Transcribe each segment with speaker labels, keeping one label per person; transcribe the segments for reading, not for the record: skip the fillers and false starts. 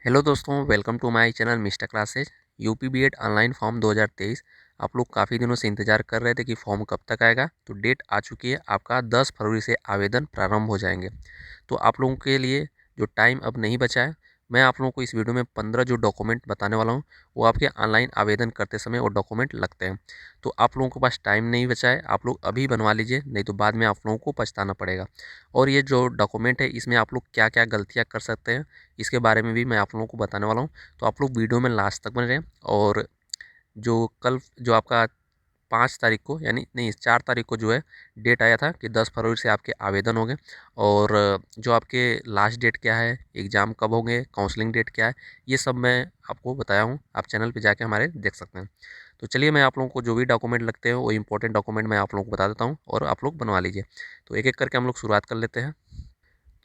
Speaker 1: Hello दोस्तों, welcome to my channel mister classes. UP B Ed online form 2023 आप लोग काफ़ी दिनों से इंतजार कर रहे थे कि फॉर्म कब तक आएगा। तो डेट आ चुकी है, आपका 10 फरवरी से आवेदन प्रारंभ हो जाएंगे। तो आप लोगों के लिए जो टाइम अब नहीं बचा है, मैं आप लोगों को इस वीडियो में 15 जो डॉक्यूमेंट बताने वाला हूँ, वो आपके ऑनलाइन आवेदन करते समय वो डॉक्यूमेंट लगते हैं। तो आप लोगों के पास टाइम नहीं बचा है, आप लोग अभी बनवा लीजिए, नहीं तो बाद में आप लोगों को पछताना पड़ेगा। और ये जो डॉक्यूमेंट है, इसमें आप लोग क्या क्या गलतियाँ कर सकते हैं, इसके बारे में भी मैं आप लोगों को बताने वाला हूँ। तो आप लोग वीडियो में लास्ट तक बने रहें। और जो कल जो आपका 5 तारीख को, यानी नहीं 4 तारीख को जो है डेट आया था कि 10 फरवरी से आपके आवेदन होंगे। और जो आपके लास्ट डेट क्या है, एग्ज़ाम कब होंगे, काउंसलिंग डेट क्या है, ये सब मैं आपको बताया हूँ। आप चैनल पे जाके हमारे देख सकते हैं। तो चलिए, मैं आप लोगों को जो भी डॉक्यूमेंट लगते हैं वो इंपॉर्टेंट डॉक्यूमेंट मैं आप लोगों को बता देता हूँ और आप लोग बनवा लीजिए। तो एक एक करके हम लोग शुरुआत कर लेते हैं।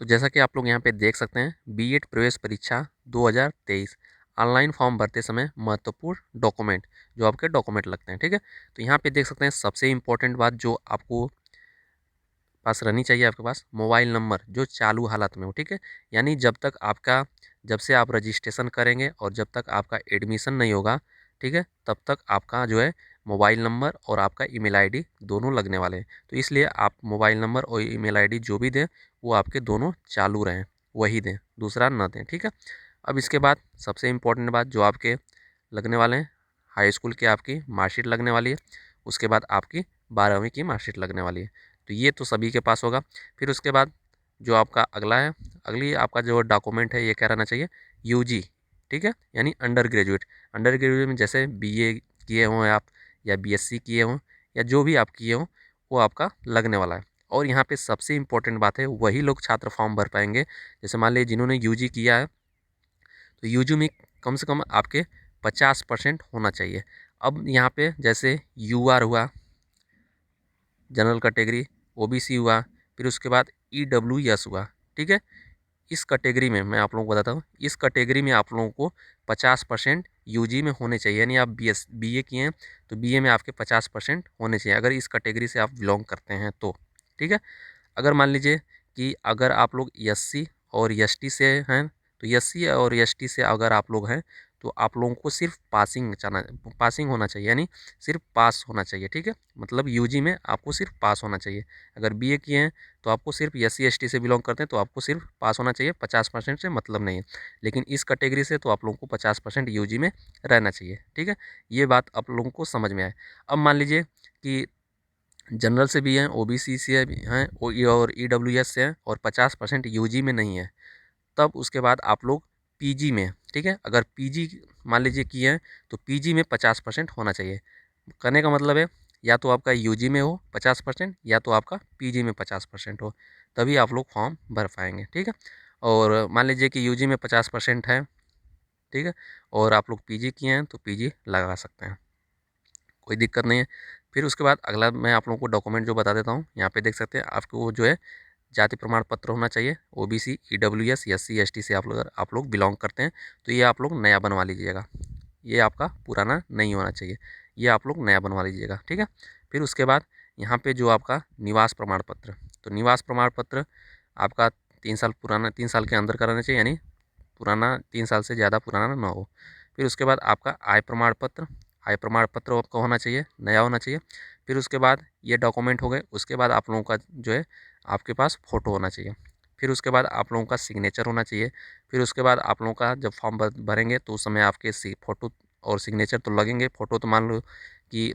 Speaker 1: तो जैसा कि आप लोग यहाँ पे देख सकते हैं, बीएड प्रवेश परीक्षा 2023 ऑनलाइन फॉर्म भरते समय महत्वपूर्ण डॉक्यूमेंट, जो आपके डॉक्यूमेंट लगते हैं, ठीक है। तो यहाँ पे देख सकते हैं, सबसे इम्पोर्टेंट बात जो आपको पास रहनी चाहिए, आपके पास मोबाइल नंबर जो चालू हालत में हो, ठीक है। यानी जब से आप रजिस्ट्रेशन करेंगे और जब तक आपका एडमिशन नहीं होगा, ठीक है, तब तक आपका जो है मोबाइल नंबर और आपका ईमेल आईडी दोनों लगने वाले हैं। तो इसलिए आप मोबाइल नंबर और ईमेल आईडी जो भी दें, वो आपके दोनों चालू रहें, वही दें, दूसरा ना दें, ठीक है। अब इसके बाद सबसे इम्पोर्टेंट बात जो आपके लगने वाले हैं, हाई स्कूल की आपकी मार्कशीट लगने वाली है। उसके बाद आपकी 12वीं की मार्कशीट लगने वाली है। तो ये तो सभी के पास होगा। फिर उसके बाद जो आपका अगला है, अगली आपका जो डॉक्यूमेंट है, ये क्या रहना चाहिए, यूजी, ठीक है, यानी अंडर ग्रेजुएट में जैसे बीए किए हों आप, या बीएससी किए हों, या जो भी आप किए हों, वो आपका लगने वाला है। और यहाँ पे सबसे इम्पोर्टेंट बात है, वही लोग छात्र फॉर्म भर पाएंगे। जैसे मान लीजिए जिन्होंने यूजी किया है, तो यूजी में कम से कम आपके 50% होना चाहिए। अब यहाँ पे जैसे यूआर हुआ, जनरल कैटेगरी, ओबीसी हुआ, फिर उसके बाद ईडब्ल्यूएस हुआ, ठीक है। इस कैटेगरी में मैं आप लोगों को बताता हूँ, इस कैटेगरी में आप लोगों को 50% यूजी में होने चाहिए। यानी आप बीए किए हैं, तो बीए में आपके 50% होने चाहिए, अगर इस कैटेगरी से आप बिलोंग करते हैं तो, ठीक है। अगर मान लीजिए कि अगर आप लोग एससी और एसटी से हैं, तो एससी और एसटी से अगर आप लोग हैं, तो आप लोगों को सिर्फ पासिंग होना चाहिए, यानी सिर्फ पास होना चाहिए, ठीक है। मतलब यूजी में आपको सिर्फ पास होना चाहिए। अगर बीए किए हैं, तो आपको सिर्फ एससी एसटी से बिलोंग करते हैं, तो आपको सिर्फ पास होना चाहिए, 50% से मतलब नहीं है। लेकिन इस कैटेगरी से तो आप लोगों को 50% यूजी में रहना चाहिए, ठीक है। ये बात आप लोगों को समझ में आए। अब मान लीजिए कि जनरल से भी हैं, ओबीसी से भी हैं, और ईडब्ल्यूएस से हैं, और 50% यूजी में नहीं है, तब उसके बाद आप लोग पीजी में, ठीक है, अगर पीजी मान लीजिए किए हैं, तो पीजी में 50% होना चाहिए। करने का मतलब है, या तो आपका यूजी में हो 50%, या तो आपका पीजी में 50% हो, तभी आप लोग फॉर्म भर पाएंगे, ठीक है। और मान लीजिए कि यूजी में 50% है, ठीक है, और आप लोग पीजी किए हैं, तो पीजी लगा सकते हैं, कोई दिक्कत नहीं है। फिर उसके बाद अगला मैं आप लोगों को डॉक्यूमेंट जो बता देता हूँ, यहाँ पे देख सकते हैं, आपको जो है जाति प्रमाण पत्र होना चाहिए। ओबीसी, ईडब्ल्यूएस, एससी एसटी से आप लोग बिलोंग करते हैं, तो ये आप लोग नया बनवा लीजिएगा। ये आपका पुराना नहीं होना चाहिए, ये आप लोग नया बनवा लीजिएगा, ठीक है। फिर उसके बाद यहाँ पे जो आपका निवास प्रमाण पत्र, तो निवास प्रमाण पत्र आपका 3 साल पुराना, 3 साल के अंदर कराना चाहिए, यानी पुराना 3 साल से ज़्यादा पुराना ना हो। फिर उसके बाद आपका आय प्रमाण पत्र आपका होना चाहिए, नया होना चाहिए। फिर उसके बाद ये डॉक्यूमेंट हो गए। उसके बाद आप लोगों का जो है, आपके पास फ़ोटो होना चाहिए। फिर उसके बाद आप लोगों का सिग्नेचर होना चाहिए। फिर उसके बाद आप लोगों का जब फॉर्म भरेंगे, तो उस समय आपके फ़ोटो और सिग्नेचर तो लगेंगे। फ़ोटो तो मान लो कि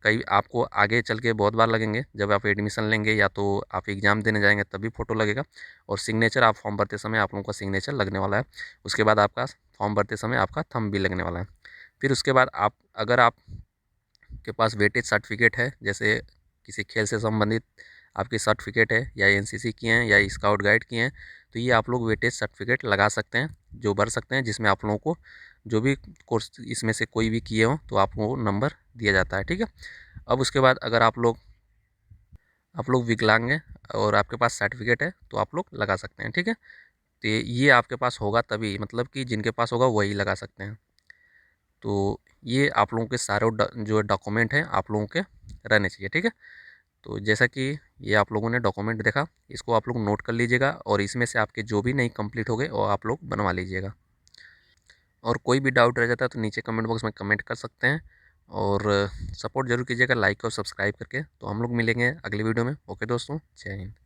Speaker 1: कई आपको आगे चल के बहुत बार लगेंगे, जब आप एडमिशन लेंगे या तो आप एग्ज़ाम देने जाएंगे तभी फ़ोटो लगेगा। और सिग्नेचर आप फॉर्म भरते समय आप लोगों का सिग्नेचर लगने वाला है। उसके बाद आपका फॉर्म भरते समय आपका थंब भी लगने वाला है। फिर उसके बाद अगर आपके पास वेटेज सर्टिफिकेट है, जैसे किसी खेल से संबंधित आपकी सर्टिफिकेट है, या एनसीसी किए हैं, या स्काउट गाइड किए हैं, तो ये आप लोग वेटेज सर्टिफिकेट लगा सकते हैं, जो भर सकते हैं, जिसमें आप लोगों को जो भी कोर्स इसमें से कोई भी किए हो, तो आपको नंबर दिया जाता है, ठीक है। अब उसके बाद अगर आप लोग विकलांग हैं और आपके पास सर्टिफिकेट है, तो आप लोग लगा सकते हैं, ठीक है। तो ये आपके पास होगा तभी, मतलब कि जिनके पास होगा वही लगा सकते हैं। तो ये आप लोगों के सारे जो डॉक्यूमेंट हैं आप लोगों के रहने चाहिए, ठीक है। तो जैसा कि ये आप लोगों ने डॉक्यूमेंट देखा, इसको आप लोग नोट कर लीजिएगा, और इसमें से आपके जो भी नहीं कंप्लीट हो गए वो आप लोग बनवा लीजिएगा। और कोई भी डाउट रह जाता है तो नीचे कमेंट बॉक्स में कमेंट कर सकते हैं। और सपोर्ट जरूर कीजिएगा लाइक और सब्सक्राइब करके। तो हम लोग मिलेंगे अगली वीडियो में। ओके दोस्तों, जय हिंद।